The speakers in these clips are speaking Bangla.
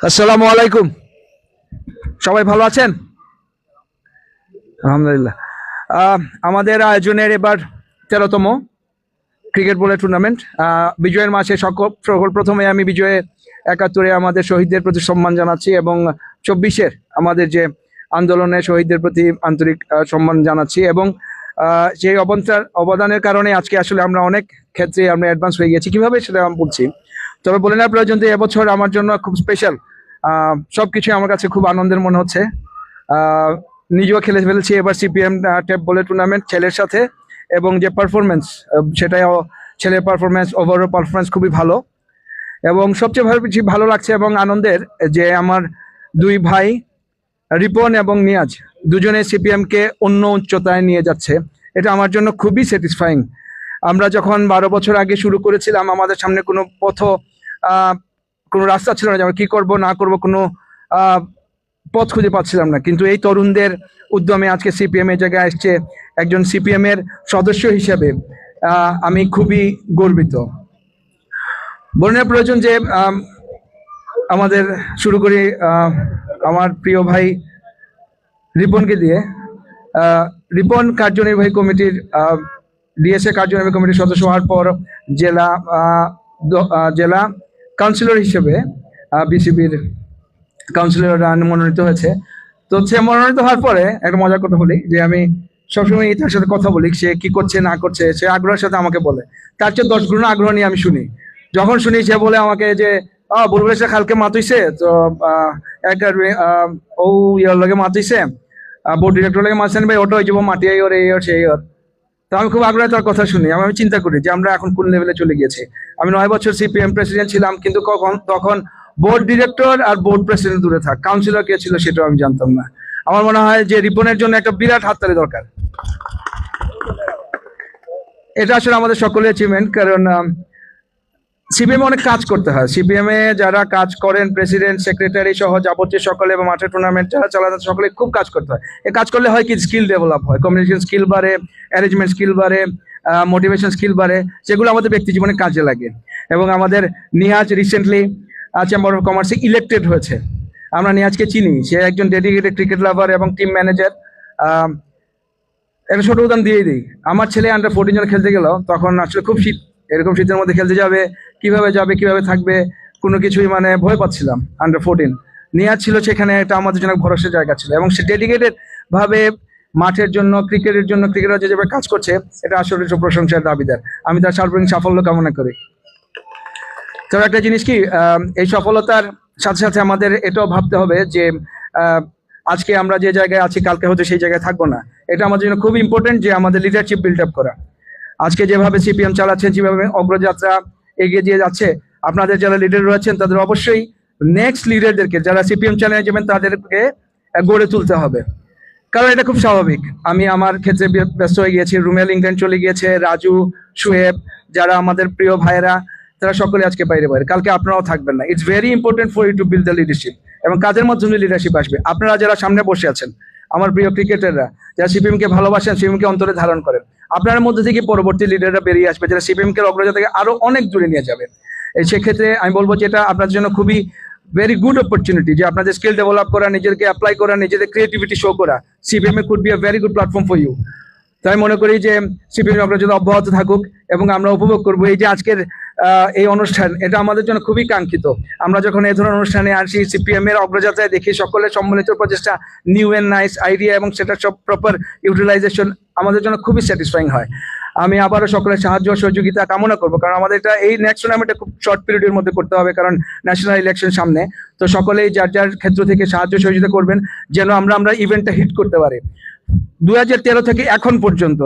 আসসালামু আলাইকুম। সবাই ভালো আছেন? আলহামদুলিল্লাহ। আমাদের আয়োজনের এবার 13তম ক্রিকেট বোর্ডের টুর্নামেন্ট। বিজয়ের মাসে সকল প্রথমে আমি বিজয়ে 71-এ আমাদের শহীদদের প্রতি সম্মান জানাচ্ছি এবং 24-এর আমাদের যে আন্দোলনে শহীদদের প্রতি আন্তরিক সম্মান জানাচ্ছি এবং সেই অবদানের কারণে আজকে আসলে আমরা অনেক ক্ষেত্রে আমরা অ্যাডভান্স হয়ে গেছি। কিভাবে সেটা আমি বলছি, তবে বলে নেওয়ার প্রয়োজন যে এবছর আমার জন্য খুব স্পেশাল। সবকিছু আমার কাছে খুব আনন্দের মনে হচ্ছে। নিজেও খেলে ফেলেছি এবার সিপিএম টেপ বলের টুর্নামেন্ট ছেলের সাথে, এবং যে পারফরমেন্স সেটাও ছেলের পারফরমেন্স, ওভারঅল পারফরমেন্স খুবই ভালো। এবং সবচেয়ে বেশি ভালো লাগছে এবং আনন্দের যে আমার দুই ভাই রিপন এবং নিয়াজ দুজনে সিপিএমকে অন্য উচ্চতায় নিয়ে যাচ্ছে। এটা আমার জন্য খুবই স্যাটিসফাইং। আমরা যখন 12 বছর আগে শুরু করেছিলাম, আমাদের সামনে কোনো কোনো রাস্তা ছিল না, যে আমরা কি করব না করব, কোনো পথ খুঁজে পাচ্ছিলাম না। কিন্তু এই তরুণদের উদ্যমে আজকে সিপিএম এই জায়গায় আসছে। একজন সিপিএম এর সদস্য হিসেবে আমি খুবই গর্বিত। বর্ণনার প্রয়োজন যে আমাদের শুরু করি আমার প্রিয় ভাই রিপনকে দিয়ে। রিপন কার্যনির্বাহী কমিটির ডিএসএ কার্যনির্বাহী কমিটির সদস্য হওয়ার পর জেলা কাউন্সিলর হিসেবে বিসিবির কাউন্সিলর মনোনীত হয়েছে। তো সে মনোনীত হওয়ার পরে একটা মজার কথা বলি যে আমি সবসময় তার সাথে কথা বলি, সে কি করছে না করছে সে আগ্রহের সাথে আমাকে বলে। তার চেয়ে 10 গুণ আগ্রহ নিয়ে আমি শুনি। যখন শুনি সে বলে আমাকে যে বুলবুলেশা খালকে মাতুইছে, তো ও ইয়ার লগে মাতুইছে, বোর্ড ডিরেক্টর লগে মাতছেন ভাই, ওটা ওই যাব মাটিয়াই ওর এই ওর সেই ওর। তো আমি খুব আগ্রহে তার কথা শুনি। আমি চিন্তা করি যে আমরা এখন কোন লেভেলে চলে গিয়েছি। আমি 9 বছর সিপিএম প্রেসিডেন্ট ছিলাম, কিন্তু তখন বোর্ড ডিরেক্টর আর বোর্ড প্রেসিডেন্ট দূরে থাক, কাউন্সিলর কে ছিল সেটাও আমি জানতাম না। আমার মনে হয় যে রিপনের জন্য একটা বিরাট হাততালি দরকার। এটা আসলে আমাদের সকলের অ্যাচিভমেন্ট, কারণ সিপিএম অনেক কাজ করতে হয়। সিপিএম এ যারা কাজ করেন, প্রেসিডেন্ট, সেক্রেটারি সহ যাবতীয় সকলে এবং মাঠের টুর্নামেন্ট যারা চালাতে, সকলে খুব কাজ করতে হয়। এই কাজ করলে হয় কি, স্কিল ডেভেলপ হয়, কমিউনিকেশন স্কিল বাড়ে, অ্যারেঞ্জমেন্ট স্কিল বাড়ে, মোটিভেশন স্কিল বাড়ে, যেগুলো আমাদের ব্যক্তি জীবনে কাজে লাগে। এবং আমাদের নিয়াজ রিসেন্টলি চেম্বার অফ কমার্সে ইলেক্টেড হয়েছে। আমরা নিয়াজকে চিনি, সে একজন ডেডিকেটেড ক্রিকেট লাভার এবং টিম ম্যানেজার। একটা ছোট উদাহরণ দিয়ে দিই, আমার ছেলে আন্ডার 14 জন খেলতে গেল, তখন আসলে খুব শীত, এরকম শীতের মধ্যে খেলতে যাবে, কিভাবে থাকবে, কোনো কিছুই মানে ভয় পাচ্ছিলাম। আন্ডার 14 নিয়াজ ছিল সেখানে, এটা আমাদের জন্য ভরসার জায়গা ছিল, এবং সে ডেডিকেটেড ভাবে মাঠের জন্য, ক্রিকেটার যেভাবে কাজ করছে, এটা আসলে প্রশংসার দাবিদার। আমি তার সার্বিক সাফল্য কামনা করি। তবে একটা জিনিস কি, এই সফলতার সাথে সাথে আমাদের এটাও ভাবতে হবে যে আজকে আমরা যে জায়গায় আছি, কালকে হয়তো সেই জায়গায় থাকবো না। এটা আমাদের জন্য খুব ইম্পর্টেন্ট যে আমাদের লিডারশিপ বিল্ড আপ করা। আজকে যেভাবে সিপিএম চালাচ্ছেন, যেভাবে অগ্রযাত্রা এগিয়ে দিয়ে যাচ্ছে, আপনাদের যারা লিডার রয়েছেন তাদের অবশ্যই নেক্সট লিডারদেরকে, যারা সিপিএম চালিয়ে যাবেন, তাদেরকে গড়ে তুলতে হবে। কারণ এটা খুব স্বাভাবিক। আমি আমার ক্ষেত্রে ব্যস্ত হয়ে গিয়েছি, রুমেল ইংল্যান্ড চলে গিয়েছে, রাজু, শুয়েব, যারা আমাদের প্রিয় ভাইয়েরা, তারা সকলে আজকে বাইরে, কালকে আপনারাও থাকবেন না। It's very important for you to build the leadership. এবং কাজের মাধ্যমে লিডারশিপ আসবে। আপনারা যারা সামনে বসে আছেন, আমার প্রিয় ক্রিকেটাররা, যারা সিপিএমকে ভালোবাসেন, সিপিএমকে অন্তরে ধারণ করেন, আপনার মধ্যে থেকে পরবর্তী লিডাররা বেরিয়ে আসবে, যারা সিপিএমকে অগ্রযাত্রা থেকে আরো অনেক দূরে নিয়ে যাবে। সেক্ষেত্রে আমি বলবো যে এটা আপনার জন্য খুবই ভেরি গুড অপরচুনিটি, যে আপনাদের স্কিল ডেভেলপ করা, নিজেদেরকে অ্যাপ্লাই করা, নিজেদের ক্রিয়েটিভিটি শো করা। CPM could be a very good platform for you. তাই মনে করি যে সিপিএম অগ্রযাত্রা অব্যাহত থাকুক, এবং আমরা উপভোগ করবো এই যে আজকের এই অনুষ্ঠান, এটা আমাদের জন্য খুবই কাঙ্ক্ষিত। আমরা যখন এই ধরনের অনুষ্ঠানে আসি, সিপিএম এর অগ্রযাত্রায় দেখি সকলের সম্মিলিত প্রচেষ্টা, নিউ এন্ড নাইস আইডিয়া, এবং সেটা সব প্রপার ইউটিলাইজেশন আমাদের জন্য খুবই স্যাটিসফাইং হয়। আমি আবারও সকলের সাহায্য সহযোগিতা কামনা করবো, কারণ আমাদের এটা এই নেক্সট টুর্নামেন্টে খুব শর্ট পিরিয়ডের মধ্যে করতে হবে, কারণ ন্যাশনাল ইলেকশন সামনে। তো সকলেই যার যার ক্ষেত্র থেকে সাহায্য সহযোগিতা করবেন, যেন আমরা ইভেন্টটা হিট করতে পারি। 2013 থেকে এখন পর্যন্ত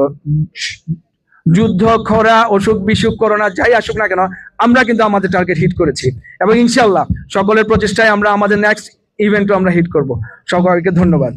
যুদ্ধ, খরা, অসুখ বিসুখ, করোনা যাই আসুক না কেন, আমরা কিন্তু আমাদের টার্গেট হিট করেছি, এবং ইনশাল্লাহ সকলের প্রচেষ্টায় আমরা আমাদের নেক্সট ইভেন্টও আমরা হিট করব। সকলকে ধন্যবাদ।